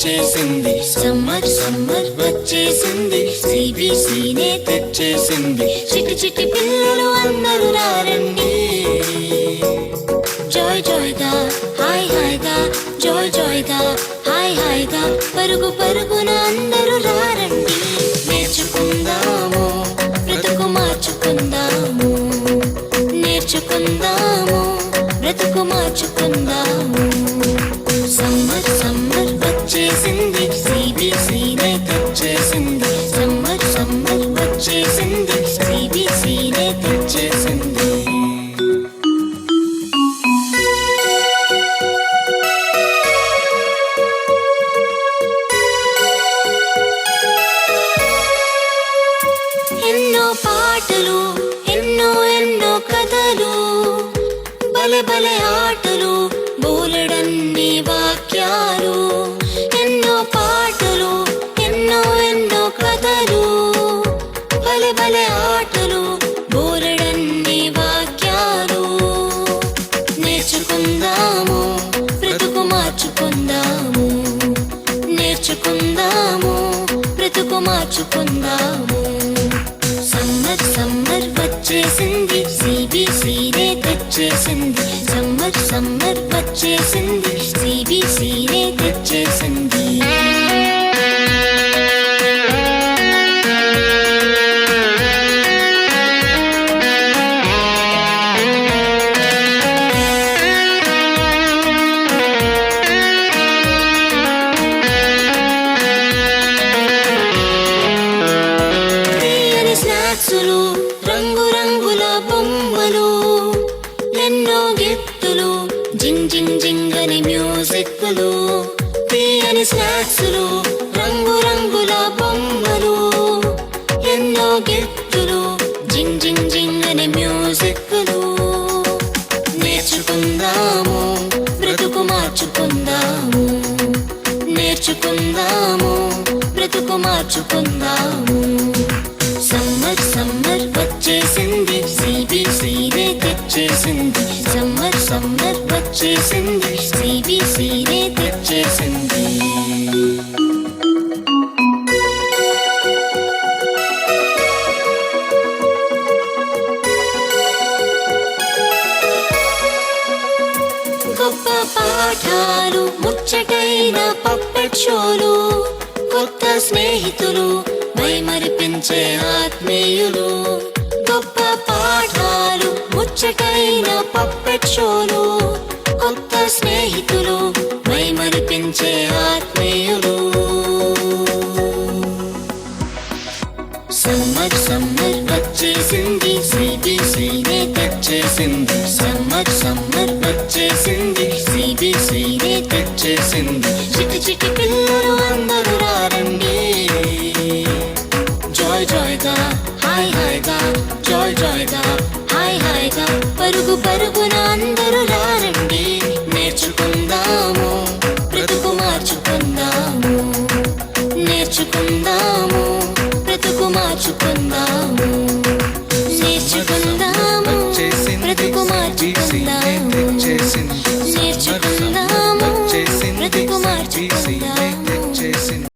తెచ్చేసింది. Summer summer వచ్చేసింది, సిబిసినే తెచ్చేసింది. చిటి చిటి పిల్లలు అందరూ రారండి, జాయ్ జాయ్గా హాయ్ హాయ్గా, జాయ్ జాయ్గా హాయ్ హాయ్గా, పరుగు పరుగున అందరూ రారండి. నేర్చుకుందాము, బ్రతుకు మార్చుకుందాము, నేర్చుకుందాము, బ్రతుకు మార్చుకుందాము. సమ్మర్ సమ్మర్ వచ్చేసింది, సిబిసినే తెచ్చేసింది. సమ్మర్ సమ్మర్ వచ్చేసింది, సిబిసినే తెచ్చేసింది. ఎన్నో పాటలు, ఎన్నో ఎన్నో కథలు, భలే భలే ఆటలు, బోలెడన్ని వాక్యాలు. ఎన్నో పాటలు, ఎన్నో ఎన్నో కథలు, భలే భలే ఆటలు, బోలెడన్ని వాక్యాలు. నేర్చుకుందాము, బ్రతుకు మార్చుకుందాము, నేర్చుకుందాము, బ్రతుకు మార్చుకుందాము. సమ్మర్ సమ్మర్ వచ్చేసింది, సిబిసినే తెచ్చేసింది. సమ్మర్ సమ్మర్ వచ్చేసింది, సిబిసినే తెచ్చేసింది. స్నాక్సులు, రంగు రంగుల బొమ్మలు, ఎన్నో గిఫ్టులు, జింగ్ జింగ్ జింగ్ అని మ్యూజిక్లు. తీయని స్నాక్సులు, రంగు రంగుల బొమ్మలు, ఎన్నో గిఫ్టులు, జింగ్ జింగ్ జింగ్ అని మ్యూజిక్లు. నేర్చుకుందాము, బ్రతుకు మార్చుకుందాము, నేర్చుకుందాము, బ్రతుకు మార్చుకుందాము. సమ్మర్ సమ్మర్ వచ్చేసింది, సిబిసినే తెచ్చేసింది. సమ్మర్ సమ్మర్ వచ్చేసింది, సిబిసినే తెచ్చేసింది. గొప్ప పాఠాలు, ముచ్చటైన పప్పెట్ షోలు, కొత్త స్నేహితులు, మైమరిపించే ఆత్మీయులు. గొప్ప పాఠాలు, ముచ్చటైన పప్పెట్ షోలు, కొత్త స్నేహితులు, మైమరిపించే ఆత్మీయులు. సమ్మర్ సమ్మర్ వచ్చేసింది, సిబిసినే తెచ్చేసింది. సమ్మర్ సమ్మర్ వచ్చేసింది, సిబిసినే తెచ్చేసింది. చిటి చిటి పిల్లలు అందరూ రారండి, జాయ్ జాయ్గా హాయ్ హాయ్గా, జాయ్ జాయ్గా హాయ్ హాయ్గా, పరుగు పరుగున అందరూ రారండి. నేర్చుకుందాము, బ్రతుకు మార్చుకుందాము, నేర్చుకుందాము, బ్రతుకు మార్చుకుందాము, నేర్చుకుందాము, బ్రతుకు మార్చుకుందాము.